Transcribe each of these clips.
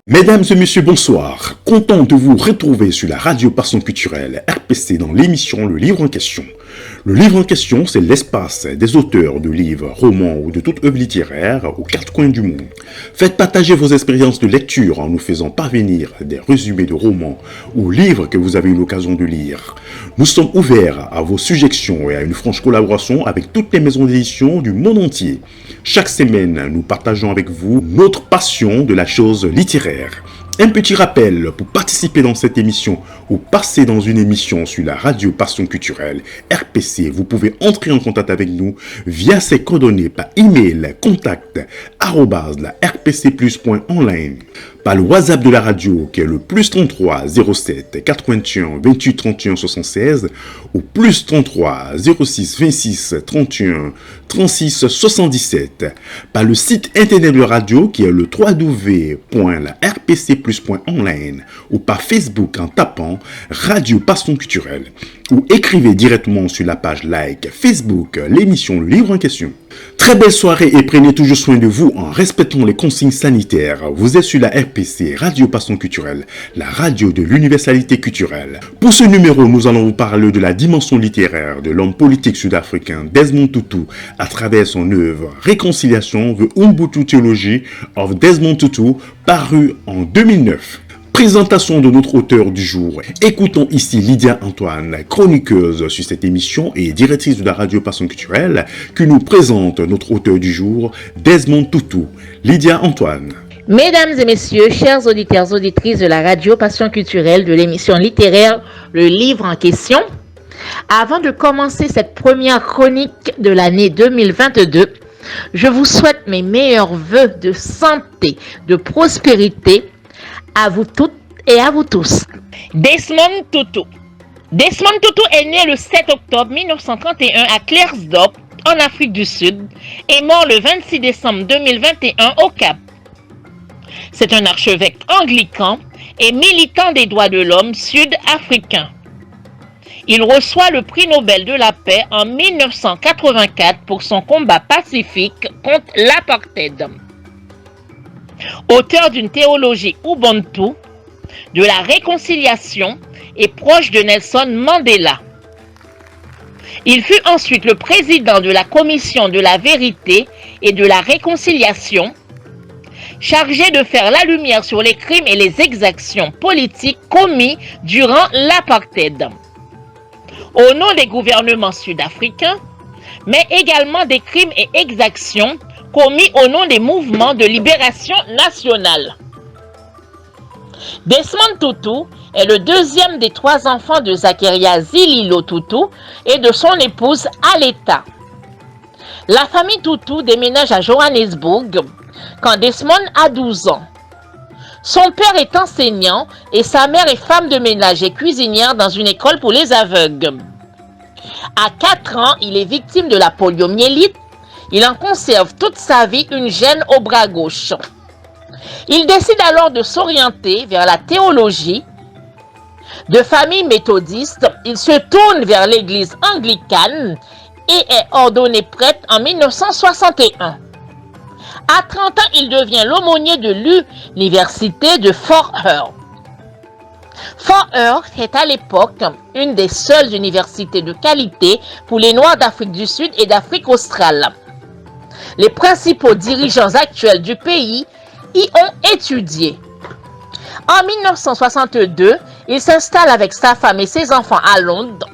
Mesdames et messieurs, bonsoir. Content de vous retrouver sur la radio Passion Culturelle RPC dans l'émission Le Livre en question. Le Livre en question, c'est l'espace des auteurs de livres, romans ou de toute œuvre littéraire aux quatre coins du monde. Faites partager vos expériences de lecture en nous faisant parvenir des résumés de romans ou livres que vous avez eu l'occasion de lire. Nous sommes ouverts à vos suggestions et à une franche collaboration avec toutes les maisons d'édition du monde entier. Chaque semaine, nous partageons avec vous notre passion de la chose littéraire. Un petit rappel, pour participer dans cette émission ou passer dans une émission sur la radio Passion Culturelle RPC, vous pouvez entrer en contact avec nous via ces coordonnées par email contact@rpcplus.online, par le WhatsApp de la radio qui est le plus 33 07 81 28 31 76 ou plus 33 06 26 31 36 77, par le site internet de la radio qui est le www.rpcplus.online ou par Facebook en tapant Radio Passion Culturelle, ou écrivez directement sur la page like Facebook l'émission Le Livre en question. Très belle soirée et prenez toujours soin de vous en respectant les consignes sanitaires. Vous êtes sur la RPC, Radio Passion Culturelle, la radio de l'universalité culturelle. Pour ce numéro, nous allons vous parler de la dimension littéraire de l'homme politique sud-africain Desmond Tutu à travers son œuvre Réconciliation, The Ubuntu Theology of Desmond Tutu, paru en 2009. Présentation de notre auteur du jour. Écoutons ici Lydia Antoine, chroniqueuse sur cette émission et directrice de la radio Passion Culturelle, qui nous présente notre auteur du jour, Desmond Tutu. Lydia Antoine. Mesdames et messieurs, chers auditeurs, auditrices de la radio Passion Culturelle de l'émission littéraire Le Livre en question, avant de commencer cette première chronique de l'année 2022, je vous souhaite mes meilleurs vœux de santé, de prospérité, à vous toutes et à vous tous. Desmond Tutu. Desmond Tutu est né le 7 octobre 1931 à Klerksdorp, en Afrique du Sud, et mort le 26 décembre 2021 au Cap. C'est un archevêque anglican et militant des droits de l'homme sud-africain. Il reçoit le prix Nobel de la paix en 1984 pour son combat pacifique contre l'apartheid. Auteur d'une théologie Ubuntu, de la réconciliation et proche de Nelson Mandela. Il fut ensuite le président de la Commission de la vérité et de la réconciliation, chargé de faire la lumière sur les crimes et les exactions politiques commis durant l'apartheid, au nom des gouvernements sud-africains, mais également des crimes et exactions commis au nom des mouvements de libération nationale. Desmond Tutu est le deuxième des 3 enfants de Zakaria Zililo Tutu et de son épouse Aleta. La famille Tutu déménage à Johannesburg quand Desmond a 12 ans. Son père est enseignant et sa mère est femme de ménage et cuisinière dans une école pour les aveugles. À 4 ans, il est victime de la poliomyélite. Il en conserve toute sa vie une gêne au bras gauche. Il décide alors de s'orienter vers la théologie. De famille méthodiste, il se tourne vers l'église anglicane et est ordonné prêtre en 1961. À 30 ans, il devient l'aumônier de l'université de Fort Hare. Fort Hare est à l'époque une des seules universités de qualité pour les Noirs d'Afrique du Sud et d'Afrique australe. Les principaux dirigeants actuels du pays y ont étudié. En 1962, il s'installe avec sa femme et ses enfants à Londres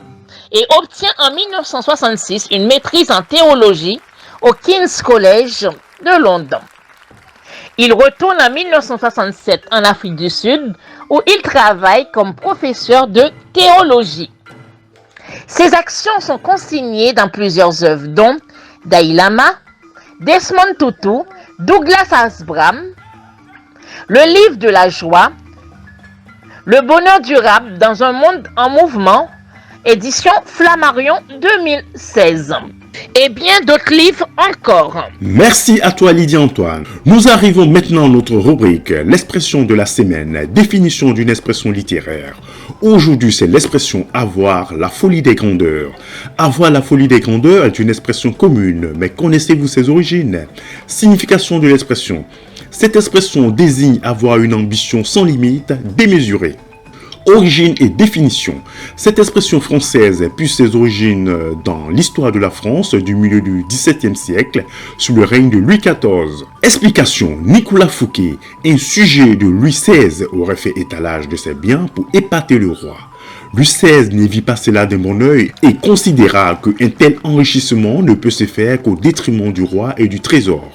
et obtient en 1966 une maîtrise en théologie au King's College de Londres. Il retourne en 1967 en Afrique du Sud où il travaille comme professeur de théologie. Ses actions sont consignées dans plusieurs œuvres dont Dalai Lama, Desmond Tutu, Douglas Hasbram, Le Livre de la joie, Le bonheur durable dans un monde en mouvement, édition Flammarion 2016. Et bien d'autres livres encore. Merci à toi Lydia Antoine. Nous arrivons maintenant à notre rubrique, l'expression de la semaine, définition d'une expression littéraire. Aujourd'hui, c'est l'expression avoir la folie des grandeurs. Avoir la folie des grandeurs est une expression commune, mais connaissez-vous ses origines? Signification de l'expression. Cette expression désigne avoir une ambition sans limite, démesurée. Origine et définition. Cette expression française puise ses origines dans l'histoire de la France du milieu du XVIIe siècle sous le règne de Louis XIV. Explication. Nicolas Fouquet, un sujet de Louis XVI, aurait fait étalage de ses biens pour épater le roi. Louis XVI ne vit pas cela d'un bon œil et considéra qu'un tel enrichissement ne peut se faire qu'au détriment du roi et du trésor.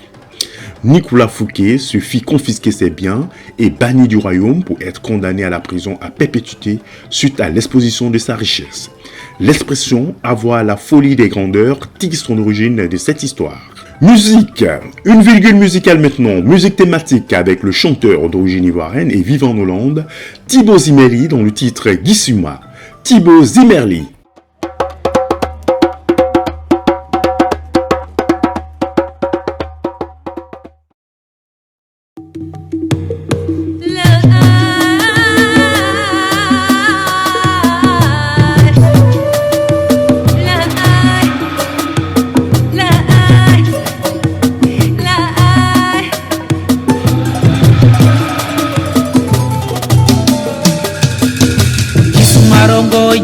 Nicolas Fouquet se fit confisquer ses biens et banni du royaume pour être condamné à la prison à perpétuité suite à l'exposition de sa richesse. L'expression « avoir la folie des grandeurs » tire son origine de cette histoire. Musique. Une virgule musicale maintenant. Musique thématique avec le chanteur d'origine ivoirienne et vivant en Hollande, Thibaut Zimmerli dans le titre Gisuma. Thibaut Zimmerli.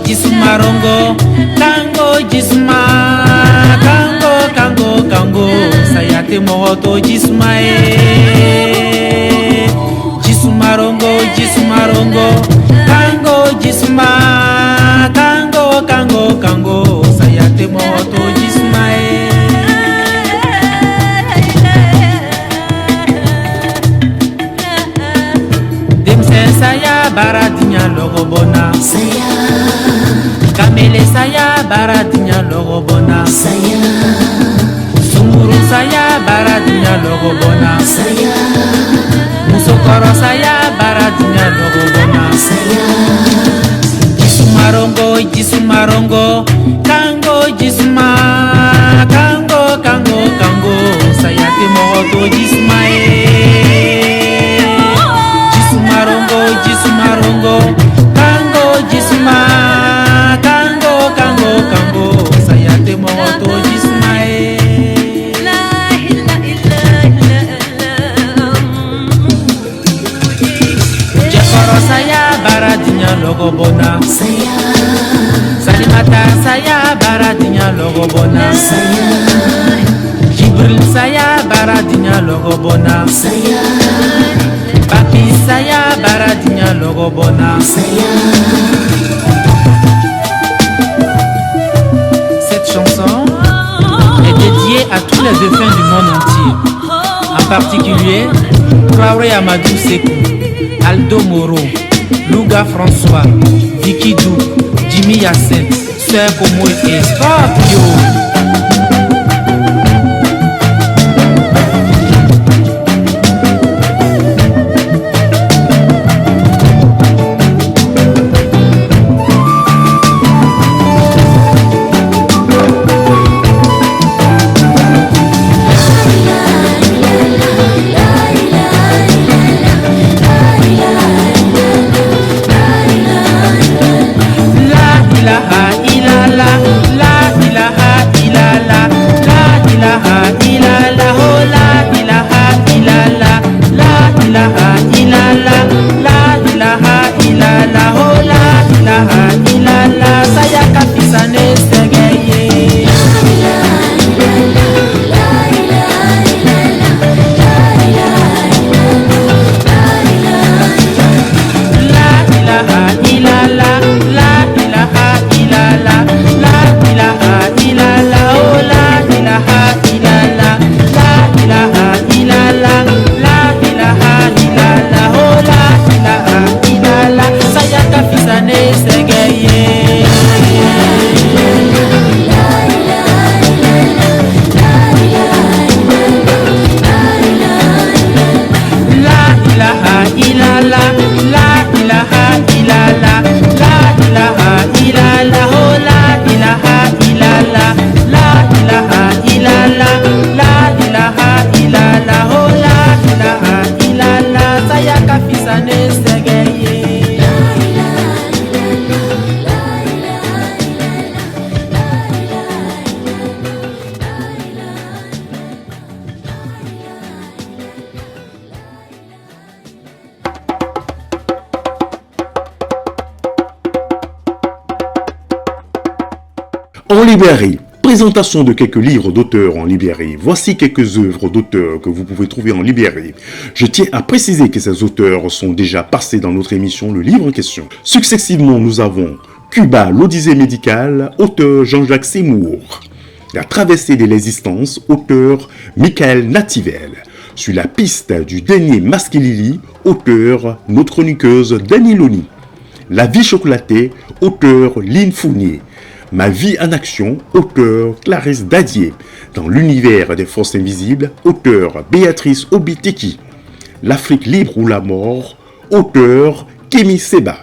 Jisumarongo, tango jisuma, kango, sayate moto jismae. Jisumarongo, tango jisuma, kango, sayate moto jismae. Demsen saya baradinya logobona. Kamele saya baradinya logobona. Sunguru saya baradinya logobona. Musokoro saya baradinya logobona. Jisumarongo, kango jisuma, kango, saya timoto jismae. Jisumarongo, kango jisuma. Kango, saya temo to jismae. Jakoro saya baradinya logobona. Salimata saya baradinya logobona. Jibril saya baradinya logobona. Papi saya baradinya logobona. À tous les défunts du monde entier, en particulier Traoré Amadou Sekou, Aldo Moro, Louga François, Vicky Dou, Jimmy Yasset, Sœur Komo et Scorpio. ilaha illallah, la ilaha illallah, la En librairie, présentation de quelques livres d'auteurs en librairie. Voici quelques œuvres d'auteurs que vous pouvez trouver en librairie. Je tiens à préciser que ces auteurs sont déjà passés dans notre émission Le Livre en question. Successivement, nous avons Cuba, l'Odyssée médicale, auteur Jean-Jacques Seymour. La traversée de l'existence, auteur Michael Nativel. Sur la piste du dernier Masquelili, auteur notre chroniqueuse Dani Loni. La vie chocolatée, auteur Lynn Fournier. Ma vie en action, auteur Clarisse Dadier. Dans l'univers des forces invisibles, auteur Béatrice Obiteki. L'Afrique libre ou la mort, auteur Kémy Seba.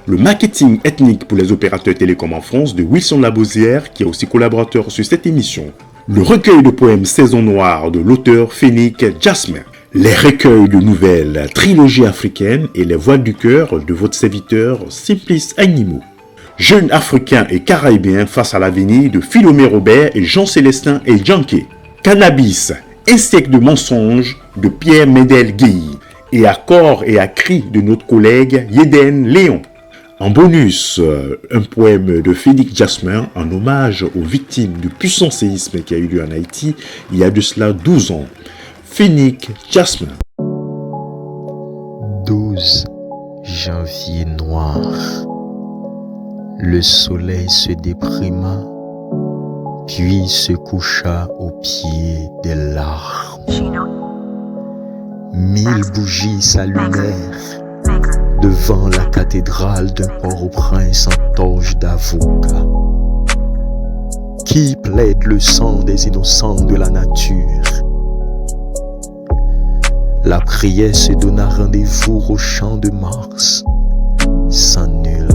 Le marketing ethnique pour les opérateurs télécoms en France de Wilson Labosière, qui est aussi collaborateur sur cette émission. Le recueil de poèmes Saison Noire de l'auteur Phénique Jasmin. Les recueils de nouvelles Trilogie africaine et les voix du cœur de votre serviteur Simplice Agnimo. Jeunes africains et caribéens face à l'avenir de Philomé Robert et Jean-Célestin et Djanké. Cannabis, un siècle de mensonges de Pierre Médel Guéhi. Et à corps et à cri de notre collègue Yéden Léon. En bonus, un poème de Phénique Jasmin en hommage aux victimes du puissant séisme qui a eu lieu en Haïti il y a de cela 12 ans. Phénique Jasmin. 12 janvier noir. Le soleil se déprima, puis se coucha au pied des larmes. 1000 bougies s'allumèrent devant la cathédrale d'un Port-au-Prince en torche d'avocat. Qui plaide le sang des innocents de la nature? La prière se donna rendez-vous au champ de Mars, sans nul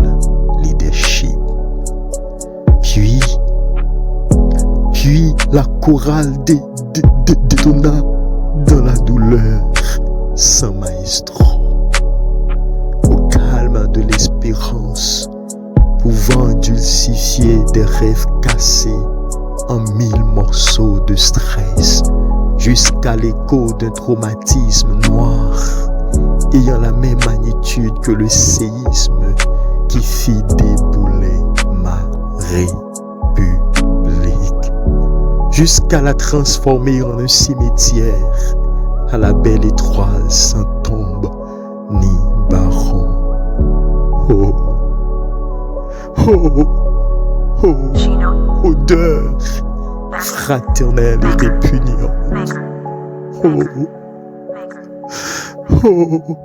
leadership. Puis la chorale détonna dans la douleur, sans maestro. Au calme de l'espérance, pouvant dulcifier des rêves cassés en 1000 morceaux de stress, jusqu'à l'écho d'un traumatisme noir, ayant la même magnitude que le séisme qui fit débouler ma république, jusqu'à la transformer en un cimetière, à la belle étoile sans tombe ni baron. Oh, oh, oh, odeur fraternelle et répugnante. Oh,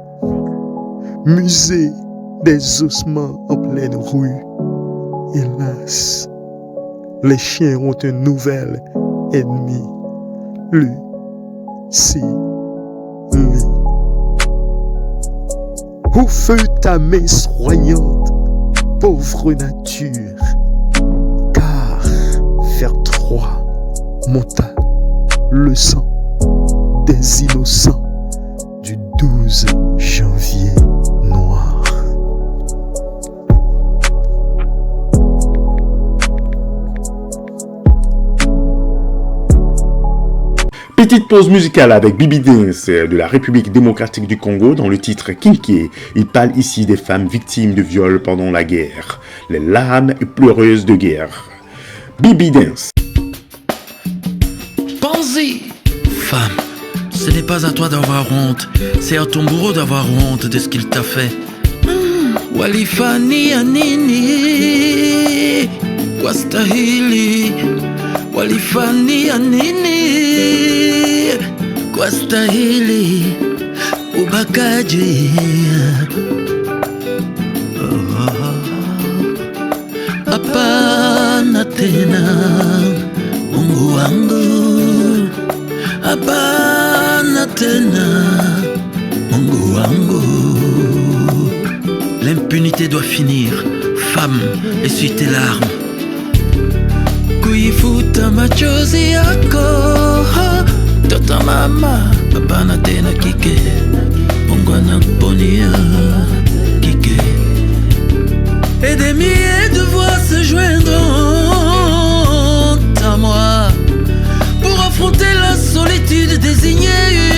musée des ossements en pleine rue. Hélas, les chiens ont un nouvel ennemi, Lucille. Où fut ta main soignante, pauvre nature? Car vers 3 monta le sang des innocents du 12 janvier noir. Petite pause musicale avec Bibi Dance de la République démocratique du Congo dans le titre Kinké. Il parle ici des femmes victimes de viol pendant la guerre, les larmes et pleureuses de guerre. Bibi Dance. Pensez, femme, ce n'est pas à toi d'avoir honte, c'est à ton bourreau d'avoir honte de ce qu'il t'a fait. Walifani anini, kwastahili. Walifani anini, kwastahili ubakaji. Hapana tena Mungu wangu, hapana tena Mungu wangu. L'impunité doit finir. Femme, essuie tes larmes. Kuifuta machozi yako, tota mama, hapana tena kike. Mungu anakuponya kike. Et des milliers de voix se joindront à moi pour affronter la solitude, désigner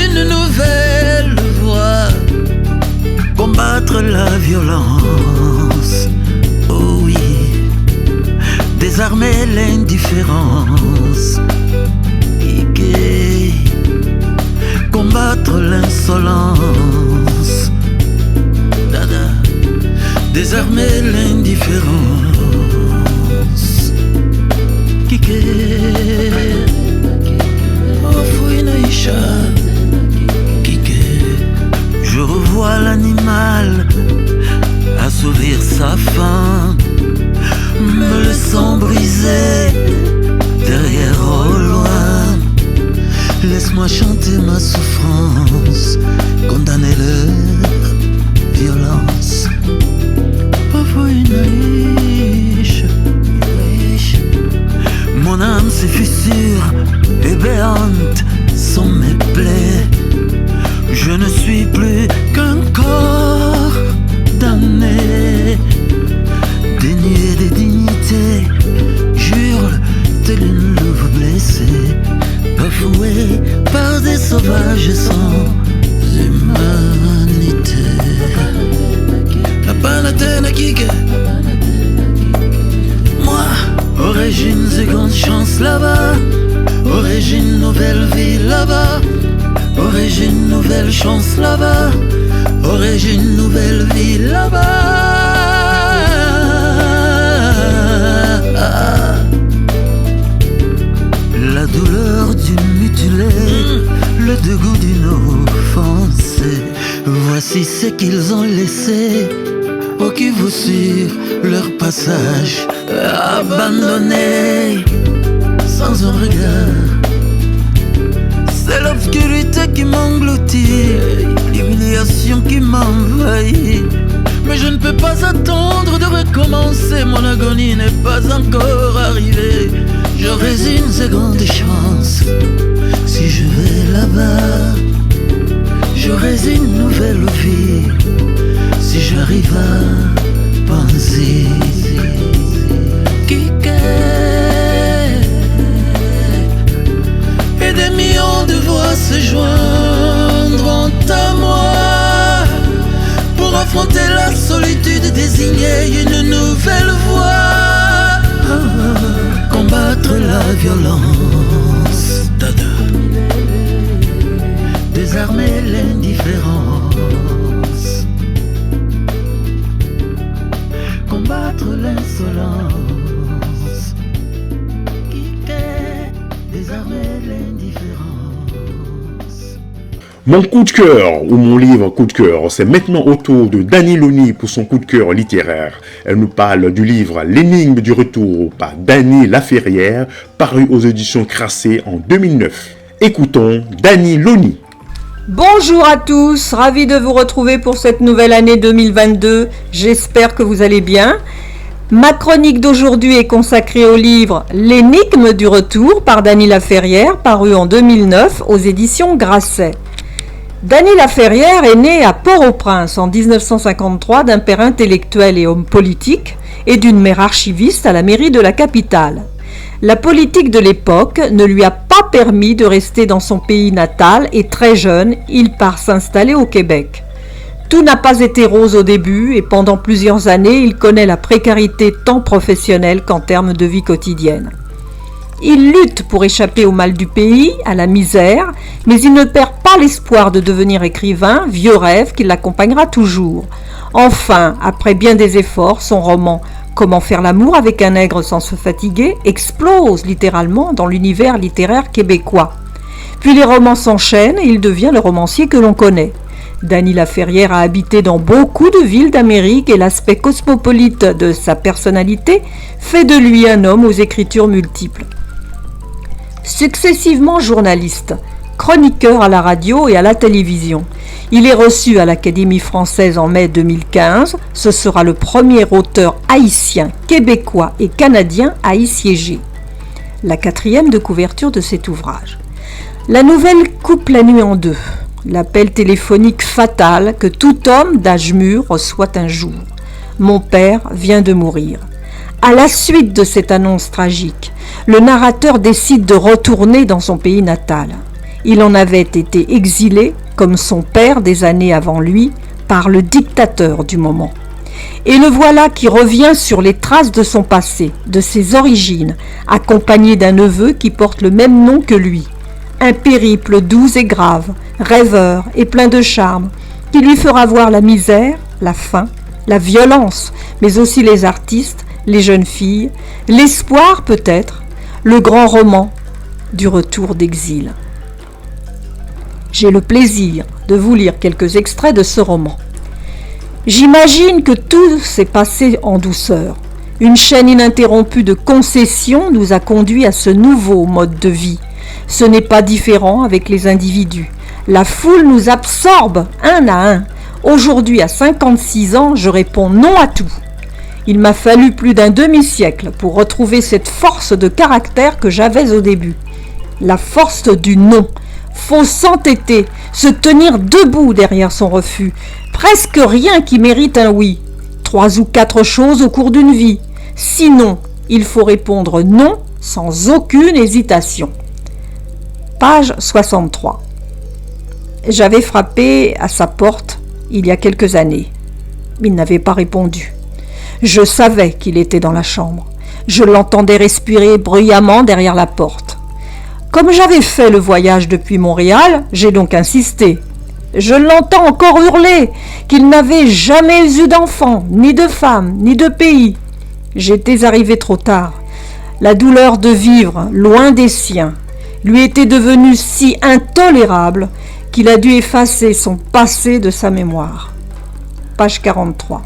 une nouvelle voie, combattre la violence. Oh oui, désarmer l'indifférence, piquer, combattre l'insolence, dada, désarmer l'indifférence, piquer, oh fouinaïcha, piquer, je revois l'animal assouvir sa faim, me laissant briser derrière au loin. Laisse-moi chanter ma souffrance, condamner leur violence. Parfois une riche, mon âme ses fissures et béante sont mes plaies. Je ne suis plus qu'un corps damné, dénué de dignité, j'hurle tel une louve blessée, bafoué par des sauvages sans humanité. La panatène kike, moi, origine seconde chance là-bas, origine nouvelle vie là-bas, origine nouvelle chance là-bas, origine nouvelle vie là-bas. La douleur du mutilé, le dégoût d'une offensée, voici ce qu'ils ont laissé au qui vous sur leur passage, abandonné sans un regard. C'est l'obscurité qui m'engloutit, l'humiliation qui m'envahit. Mais je ne peux pas attendre de recommencer, mon agonie n'est pas encore arrivée. J'aurais une seconde chance, si je vais là-bas. J'aurais une nouvelle vie, si j'arrive à penser. Et des millions de voix se joindront à moi pour affronter la solitude, désigner une nouvelle voie, combattre la violence, désarmer l'indifférence, combattre l'insolence, désarmer l'indifférence. Mon coup de cœur, ou mon livre coup de cœur, c'est maintenant au tour de Dany Loni pour son coup de cœur littéraire. Elle nous parle du livre L'énigme du retour par Dany Laferrière, paru aux éditions Crassé en 2009. Écoutons Dany Loni. Bonjour à tous, ravi de vous retrouver pour cette nouvelle année 2022. J'espère que vous allez bien. Ma chronique d'aujourd'hui est consacrée au livre L'énigme du retour par Dany Laferrière, paru en 2009 aux éditions Grasset. Dany Laferrière est née à Port-au-Prince en 1953 d'un père intellectuel et homme politique et d'une mère archiviste à la mairie de la capitale. La politique de l'époque ne lui a pas permis de rester dans son pays natal et très jeune, il part s'installer au Québec. Tout n'a pas été rose au début et pendant plusieurs années, il connaît la précarité tant professionnelle qu'en termes de vie quotidienne. Il lutte pour échapper au mal du pays, à la misère, mais il ne perd pas l'espoir de devenir écrivain, vieux rêve qui l'accompagnera toujours. Enfin, après bien des efforts, son roman « Comment faire l'amour avec un nègre sans se fatiguer » explose littéralement dans l'univers littéraire québécois. Puis les romans s'enchaînent et il devient le romancier que l'on connaît. Dany Laferrière a habité dans beaucoup de villes d'Amérique et l'aspect cosmopolite de sa personnalité fait de lui un homme aux écritures multiples. Successivement journaliste, chroniqueur à la radio et à la télévision, il est reçu à l'Académie française en mai 2015. Ce sera le premier auteur haïtien, québécois et canadien à y siéger. La 4e de couverture de cet ouvrage. La nouvelle coupe la nuit en deux. L'appel téléphonique fatal que tout homme d'âge mûr reçoit un jour. Mon père vient de mourir. À la suite de cette annonce tragique, le narrateur décide de retourner dans son pays natal. Il en avait été exilé, comme son père des années avant lui, par le dictateur du moment. Et le voilà qui revient sur les traces de son passé, de ses origines, accompagné d'un neveu qui porte le même nom que lui. Un périple doux et grave, rêveur et plein de charme, qui lui fera voir la misère, la faim, la violence, mais aussi les artistes, les jeunes filles, l'espoir peut-être, le grand roman du retour d'exil. J'ai le plaisir de vous lire quelques extraits de ce roman. J'imagine que tout s'est passé en douceur. Une chaîne ininterrompue de concessions nous a conduits à ce nouveau mode de vie. Ce n'est pas différent avec les individus. La foule nous absorbe un à un. Aujourd'hui, à 56 ans, je réponds non à tout. Il m'a fallu plus d'un demi-siècle pour retrouver cette force de caractère que j'avais au début. La force du non. Faut s'entêter, se tenir debout derrière son refus. Presque rien qui mérite un oui. 3 ou 4 choses au cours d'une vie. Sinon, il faut répondre non sans aucune hésitation. Page 63. J'avais frappé à sa porte il y a quelques années. Il n'avait pas répondu. Je savais qu'il était dans la chambre. Je l'entendais respirer bruyamment derrière la porte. Comme j'avais fait le voyage depuis Montréal, j'ai donc insisté. Je l'entends encore hurler qu'il n'avait jamais eu d'enfant, ni de femme, ni de pays. J'étais arrivé trop tard. La douleur de vivre loin des siens lui était devenue si intolérable qu'il a dû effacer son passé de sa mémoire. Page 43.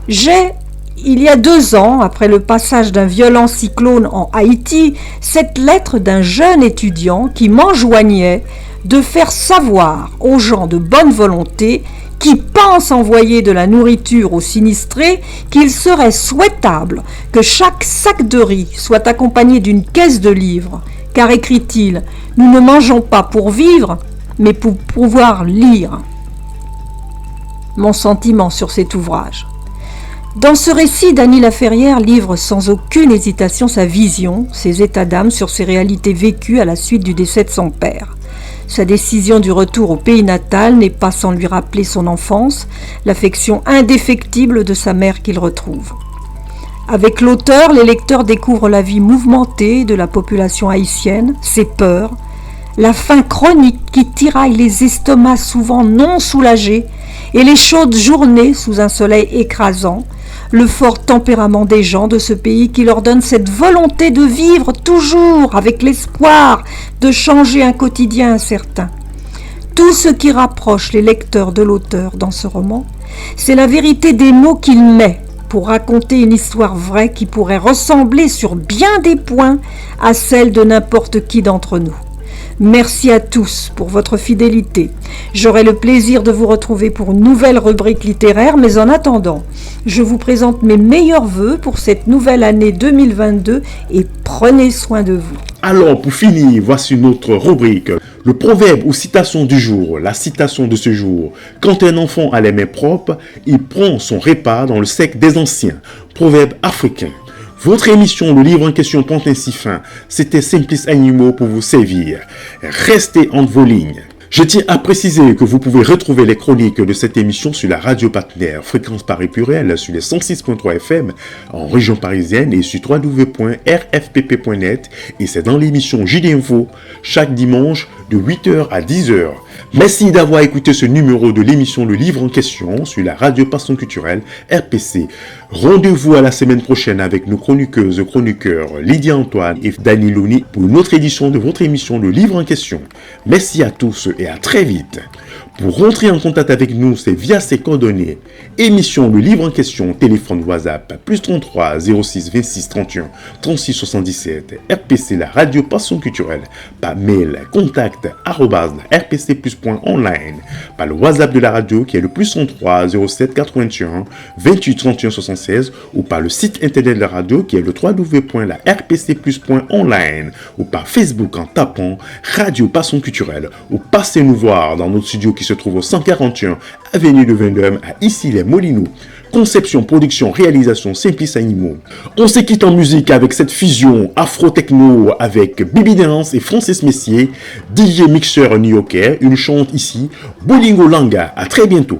Il y a 2 ans, après le passage d'un violent cyclone en Haïti, cette lettre d'un jeune étudiant qui m'enjoignait de faire savoir aux gens de bonne volonté qui pensent envoyer de la nourriture aux sinistrés qu'il serait souhaitable que chaque sac de riz soit accompagné d'une caisse de livres, car, écrit-il, nous ne mangeons pas pour vivre, mais pour pouvoir lire. Mon sentiment sur cet ouvrage. Dans ce récit, Dany Laferrière livre sans aucune hésitation sa vision, ses états d'âme sur ses réalités vécues à la suite du décès de son père. Sa décision du retour au pays natal n'est pas sans lui rappeler son enfance, l'affection indéfectible de sa mère qu'il retrouve. Avec l'auteur, les lecteurs découvrent la vie mouvementée de la population haïtienne, ses peurs, la faim chronique qui tiraille les estomacs souvent non soulagés et les chaudes journées sous un soleil écrasant, le fort tempérament des gens de ce pays qui leur donne cette volonté de vivre toujours avec l'espoir de changer un quotidien incertain. Tout ce qui rapproche les lecteurs de l'auteur dans ce roman, c'est la vérité des mots qu'il met pour raconter une histoire vraie qui pourrait ressembler sur bien des points à celle de n'importe qui d'entre nous. Merci à tous pour votre fidélité. J'aurai le plaisir de vous retrouver pour une nouvelle rubrique littéraire, mais en attendant, je vous présente mes meilleurs vœux pour cette nouvelle année 2022 et prenez soin de vous. Alors, pour finir, voici notre rubrique. Le proverbe ou citation du jour, la citation de ce jour. Quand un enfant a les mains propres, il prend son repas dans le sec des anciens. Proverbe africain. Votre émission, le livre en question prend ainsi fin. C'était Simplice Animaux pour vous servir. Restez entre vos lignes. Je tiens à préciser que vous pouvez retrouver les chroniques de cette émission sur la radio partenaire Fréquence Paris Pluriel sur les 106.3 FM en région parisienne et sur www.rfpp.net et c'est dans l'émission JD Info chaque dimanche de 8h à 10h. Merci d'avoir écouté ce numéro de l'émission Le Livre en question sur la radio Passion Culturelle RPC. Rendez-vous à la semaine prochaine avec nos chroniqueuses et chroniqueurs Lydia Antoine et Dany Louni pour une autre édition de votre émission Le Livre en question. Merci à tous et à très vite. Pour rentrer en contact avec nous, c'est via ces coordonnées. Émission Le Livre en question, téléphone WhatsApp, plus 33 06 26 31 36 77, RPC, la radio Passion Culturelle, par mail, contact, @rpcplus.online, par le WhatsApp de la radio qui est le plus 33 07 81 28 31 76, ou par le site internet de la radio qui est le www.rpcplus.online, ou par Facebook en tapant Radio Passion Culturelle, ou passez nous voir dans notre studio qui se trouve au 141 avenue de Vendôme à Issy-les-Moulineaux. Conception, production, réalisation, Simplice Animaux. On se quitte en musique avec cette fusion afro-techno avec Bibi Dance et Francis Messier, DJ mixeur new-yorkais, une chante ici, Bolingo Langa. À très bientôt.